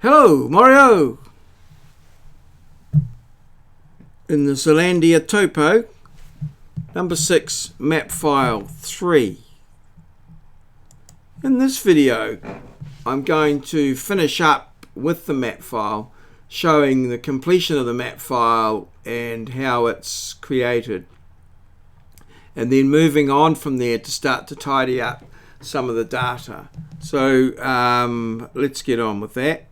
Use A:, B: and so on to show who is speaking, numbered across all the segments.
A: Hello, Mario! In the ZEALANDIA Topo, number 6, MAPFILE III. In this video, I'm going to finish up with the map file, showing the completion of the map file and how it's created. And then moving on from there to start to tidy up some of the data. So let's get on with that.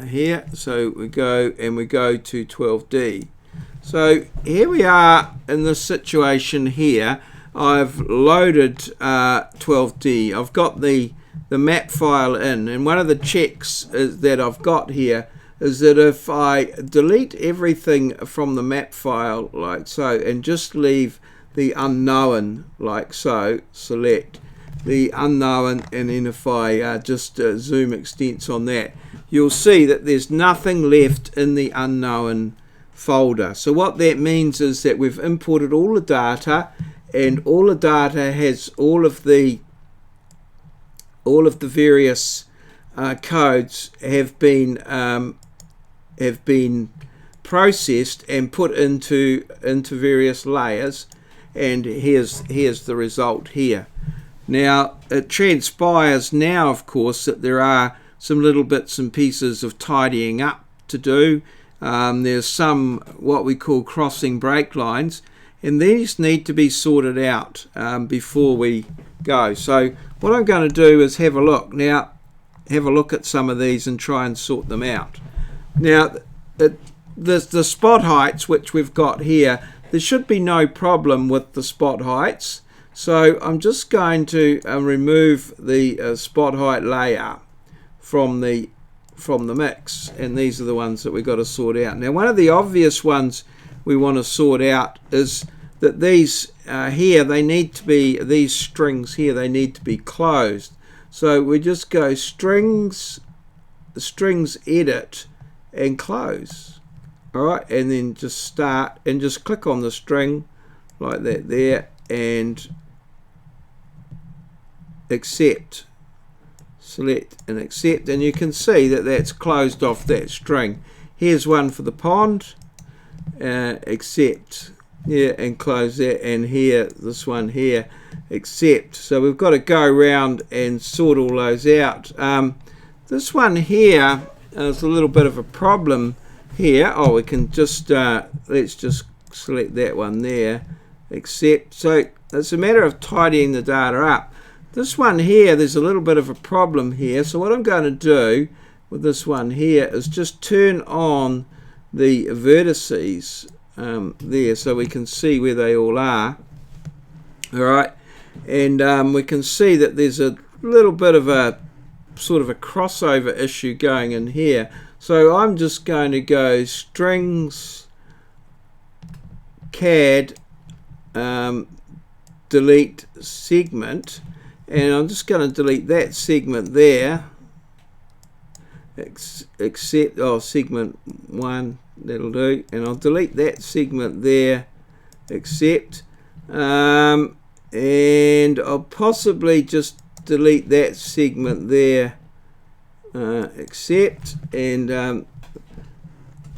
A: Here, so we go to 12D. So here we are in this situation here. I've loaded 12D. I've got the map file in, and one of the checks that I've got here is that if I delete everything from the map file like so and just leave the unknown like so, select the unknown, and then if I just zoom extents on that, you'll see that there's nothing left in the unknown folder. So what that means is that we've imported all the data, and all the data has all of the various codes have been processed and put into various layers, and here's the result here. Now it transpires now, of course, that there are some little bits and pieces of tidying up to do. There's some what we call crossing break lines, and these need to be sorted out before we go. So what I'm going to do is have a look at some of these and try and sort them out. Now the spot heights which we've got here, there should be no problem with the spot heights. So I'm just going to remove the spot height layer from the mix, and these are the ones that we've got to sort out. Now one of the obvious ones we want to sort out is that these here, they need to be, these strings here, they need to be closed. So we just go strings edit and close. Alright, and then just start and just click on the string like that there and accept. Select and accept, and you can see that that's closed off that string. Here's one for the pond, accept, yeah, and close that, and here, this one here, accept. So we've got to go around and sort all those out. This one here is a little bit of a problem here. Oh, we can just let's just select that one there, accept. So it's a matter of tidying the data up. This one here, there's a little bit of a problem here. So what I'm going to do with this one here is just turn on the vertices there, so we can see where they all are. All right, and we can see that there's a little bit of a sort of a crossover issue going in here. So I'm just going to go strings CAD delete segment, and I'm just going to delete that segment there, except segment 1, that'll do, and I'll delete that segment there, accept, and I'll possibly just delete that segment there, accept, and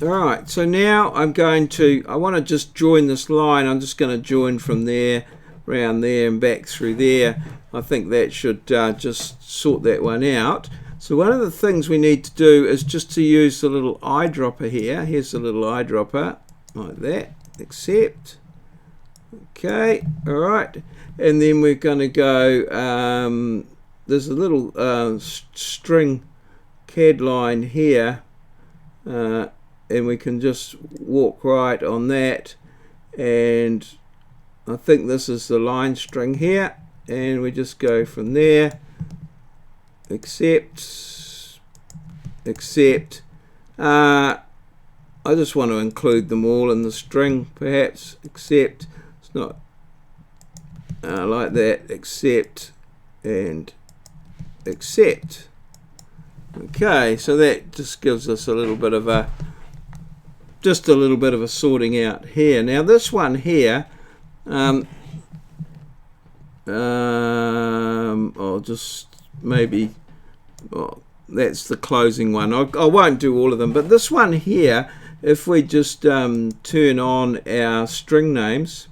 A: alright, so now I want to just join this line. I'm just going to join from there around there and back through there. I think that should just sort that one out. So one of the things we need to do is just to use the little eyedropper here. Here's the little eyedropper like that, accept, okay, alright, and then we're going to go, there's a little string CAD line here, and we can just walk right on that, and I think this is the line string here, and we just go from there, accept, accept. I just want to include them all in the string, perhaps, accept. It's not like that, accept and accept. Okay, so that just gives us a little bit of a sorting out here. Now this one here, I'll just maybe that's the closing one. I won't do all of them, but this one here, if we just turn on our string names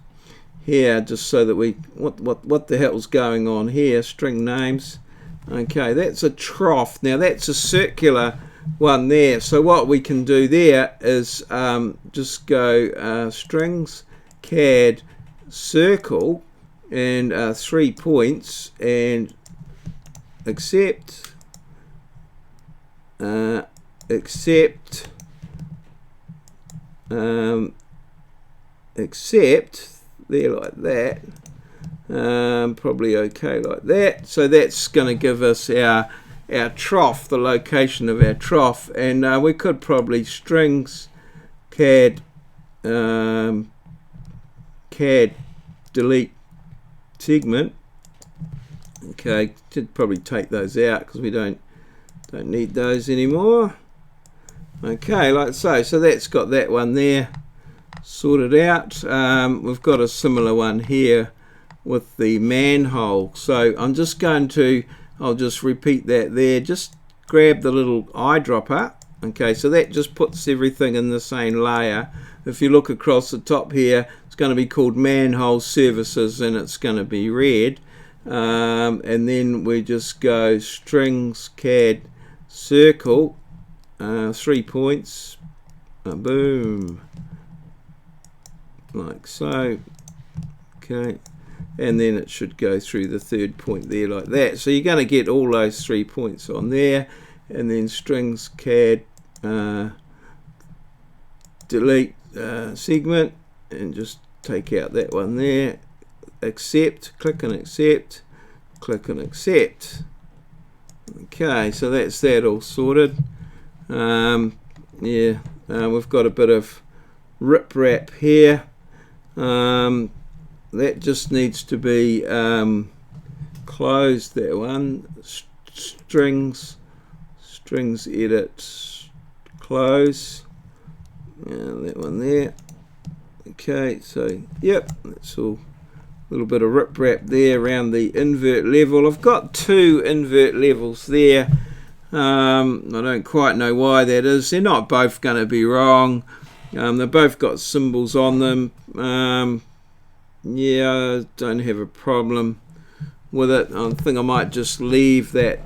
A: here, just so that we what the hell's going on here, string names. Okay, that's a trough. Now that's a circular one there, so what we can do there is just go strings cad circle and 3 points and accept accept there like that. Probably okay like that. So that's going to give us our trough, the location of our trough, and we could probably strings cad cad delete segment. Okay, should probably take those out because we don't need those anymore. Okay, like so. So that's got that one there sorted out. We've got a similar one here with the manhole. So I'm just going to, I'll just repeat that there. Just grab the little eyedropper. Okay, so that just puts everything in the same layer. If you look across the top here, it's going to be called manhole services, and it's going to be red. And then we just go strings cad circle 3 points, boom, like so. Okay, and then it should go through the 3rd point there like that. So you're going to get all those 3 points on there, and then strings cad delete segment, and just take out that one there. Accept, click and accept, click and accept. Okay, so that's that all sorted. Yeah, we've got a bit of rip-wrap here. That just needs to be closed, that one. Strings edit, close. That one there. Okay, so yep, that's all. A little bit of rip-wrap there around the invert level. I've got 2 invert levels there. I don't quite know why that is. They're not both going to be wrong. They've both got symbols on them. Yeah, I don't have a problem with it. I think I might just leave that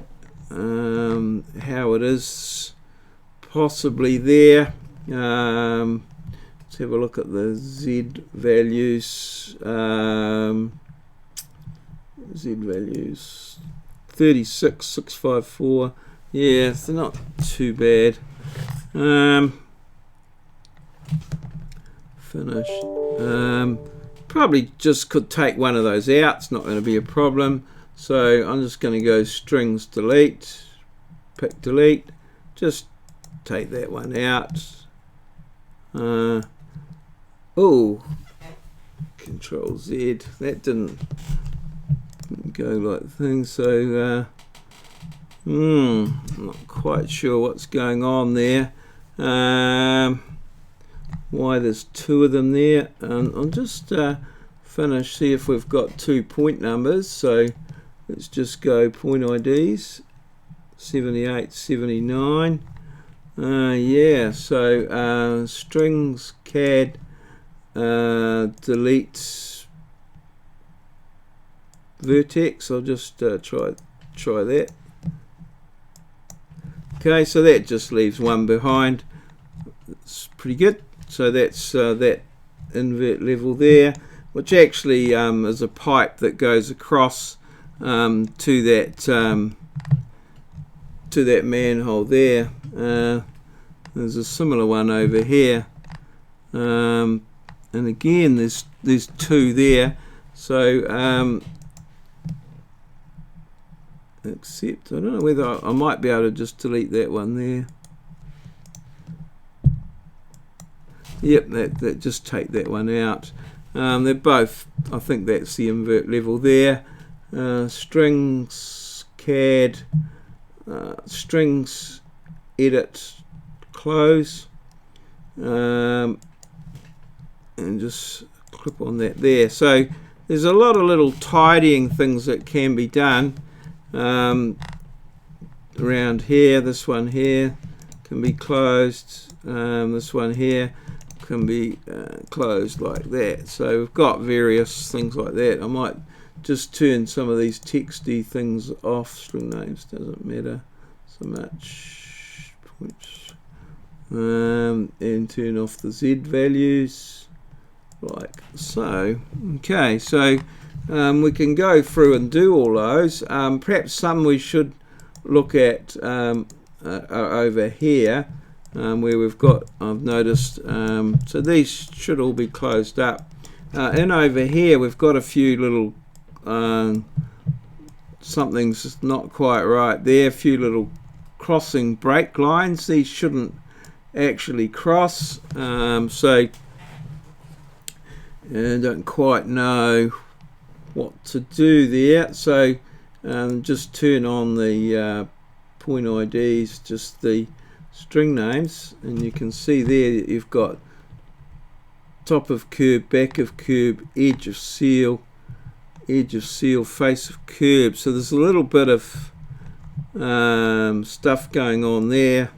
A: how it is, possibly there. Let's have a look at the Z values. Z values 36,654. Yeah, they're not too bad. Finish. Probably just could take one of those out. It's not going to be a problem. So I'm just going to go strings delete, pick delete. Just take that one out. Oh, Control Z. That didn't go like things. So I'm not quite sure what's going on there. Why there's 2 of them there. I'll just finish, see if we've got 2 point numbers. So let's just go point IDs 78, 79. Yeah, so strings cad delete vertex. I'll just try that. Okay, so that just leaves one behind. It's pretty good. So that's that invert level there, which actually is a pipe that goes across to that manhole there. There's a similar one over here, and again there's 2 there. So except I don't know whether I might be able to just delete that one there. Yep, that just take that one out. They're both, I think that's the invert level there. Strings cad strings edit close, and just clip on that there. So there's a lot of little tidying things that can be done. I around here. This one here can be closed. This one here can be closed like that. So we've got various things like that. I might just turn some of these texty things off. String names doesn't matter so much. Points. And turn off the Z values like so. Okay, so we can go through and do all those. Perhaps some we should look at over here, where we've got, I've noticed, so these should all be closed up. And over here we've got a few little something's not quite right there, a few little crossing break lines. These shouldn't actually cross, so I don't quite know what to do there. So just turn on the point IDs, just the string names, and you can see there that you've got top of curve, back of curve, edge of seal, face of curve. So there's a little bit of stuff going on there.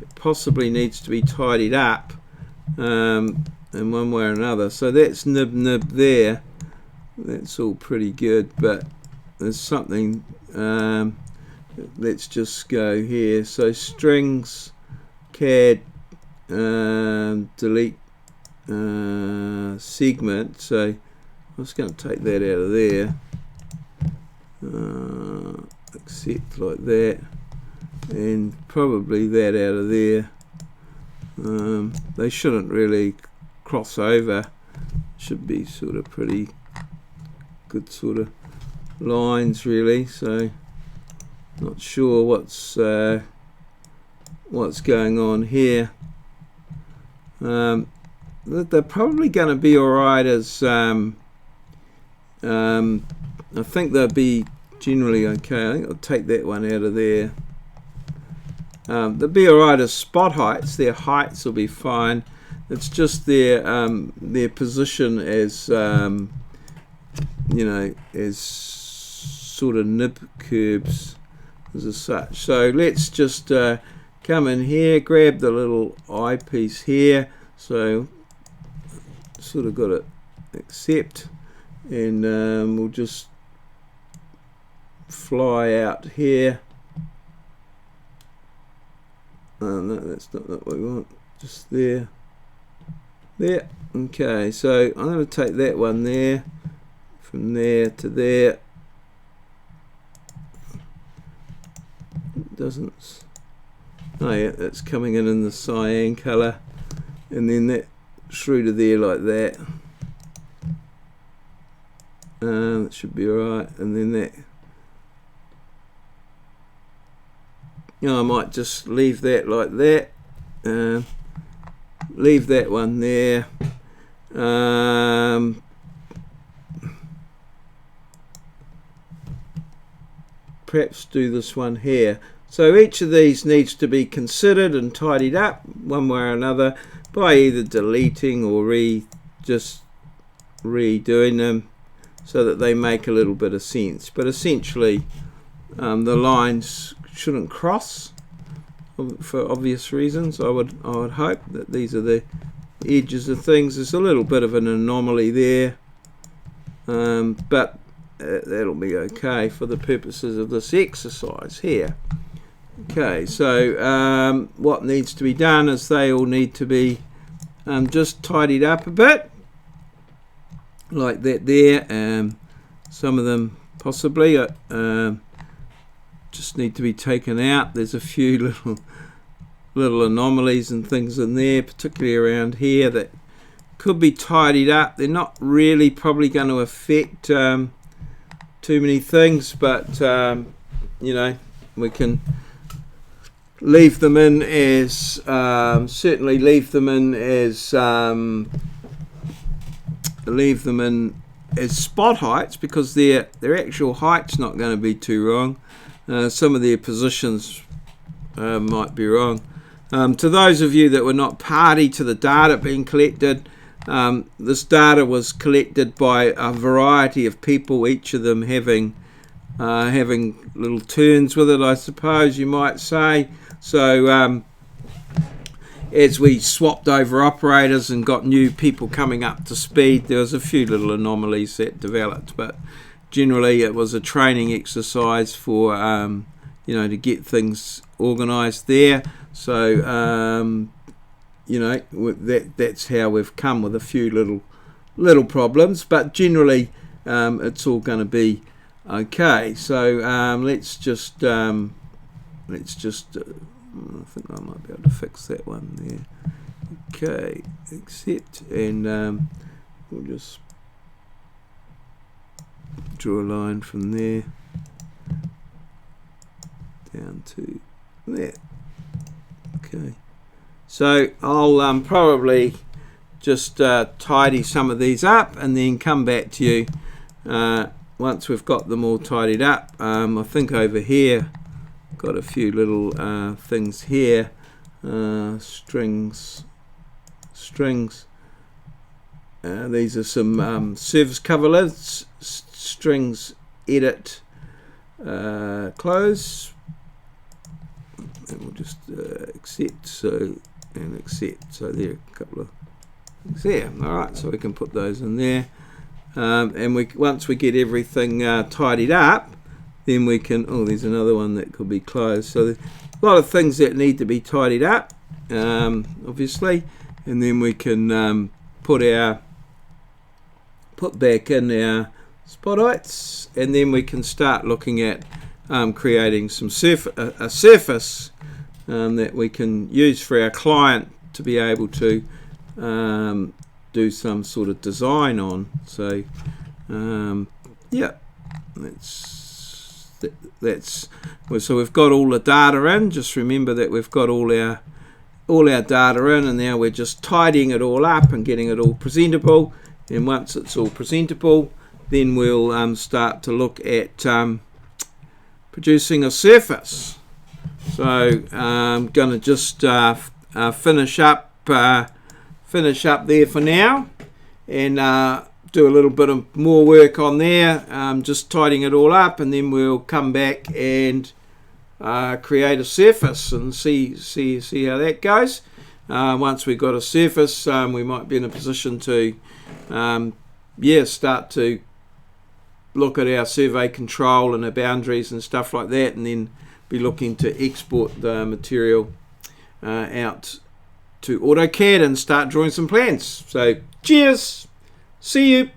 A: It possibly needs to be tidied up in one way or another. So that's nib there. That's all pretty good, but there's something. Let's just go here. So strings, CAD, delete segment. So I'm just going to take that out of there. Accept like that, and probably that out of there. They shouldn't really cross over. Should be sort of pretty good sort of lines really. So not sure what's going on here. They're probably going to be alright as I think they'll be generally okay. I think I'll take that one out of there. They'll be alright as spot heights. Their heights will be fine. It's just their position as you know, as sort of nib curves as such. So let's just come in here, grab the little eyepiece here. So sort of got to accept, and we'll just fly out here. No, that's not what we want. Just there. Okay, so I'm going to take that one there, from there to there. It doesn't. Oh yeah, that's coming in the cyan colour, and then that through to there like that. That should be alright, and then that. You know, I might just leave that like that. Leave that one there. Perhaps do this one here. So each of these needs to be considered and tidied up one way or another by either deleting or just redoing them so that they make a little bit of sense. But essentially the lines shouldn't cross for obvious reasons. I would hope that these are the edges of things. There's a little bit of an anomaly there, but that'll be okay for the purposes of this exercise here. Okay, so what needs to be done is they all need to be just tidied up a bit like that there. Some of them possibly just need to be taken out. There's a few little anomalies and things in there, particularly around here, that could be tidied up. They're not really probably going to affect too many things, but you know, we can leave them in as certainly leave them in as spot heights, because their actual height's not going to be too wrong. Some of their positions might be wrong. To those of you that were not party to the data being collected, this data was collected by a variety of people, each of them having having little turns with it, I suppose you might say. So as we swapped over operators and got new people coming up to speed, there was a few little anomalies that developed, but generally it was a training exercise for to get things organised there. So that's how we've come with a few little problems, but generally it's all going to be okay. So let's just I think I might be able to fix that one there. Okay, accept, and we'll just draw a line from there down to there. Okay, so I'll probably just tidy some of these up and then come back to you once we've got them all tidied up. I think over here got a few little things here, strings. These are some service cover lists. Strings, edit, close, and we'll just accept. And accept. So there are a couple of things there. All right, so we can put those in there, and once we get everything tidied up, then we can, there's another one that could be closed. So there's a lot of things that need to be tidied up, obviously, and then we can put back in our spotlights, and then we can start looking at creating some a surface that we can use for our client to be able to do some sort of design on. So yeah, so we've got all the data in. Just remember that we've got all our data in, and now we're just tidying it all up and getting it all presentable. And once it's all presentable, then we'll start to look at producing a surface. So I'm going to just finish up there for now, and do a little bit of more work on there, just tidying it all up, and then we'll come back and create a surface and see how that goes. Once we've got a surface, we might be in a position to start to look at our survey control and our boundaries and stuff like that, and then be looking to export the material out to AutoCAD and start drawing some plans. So cheers, see you.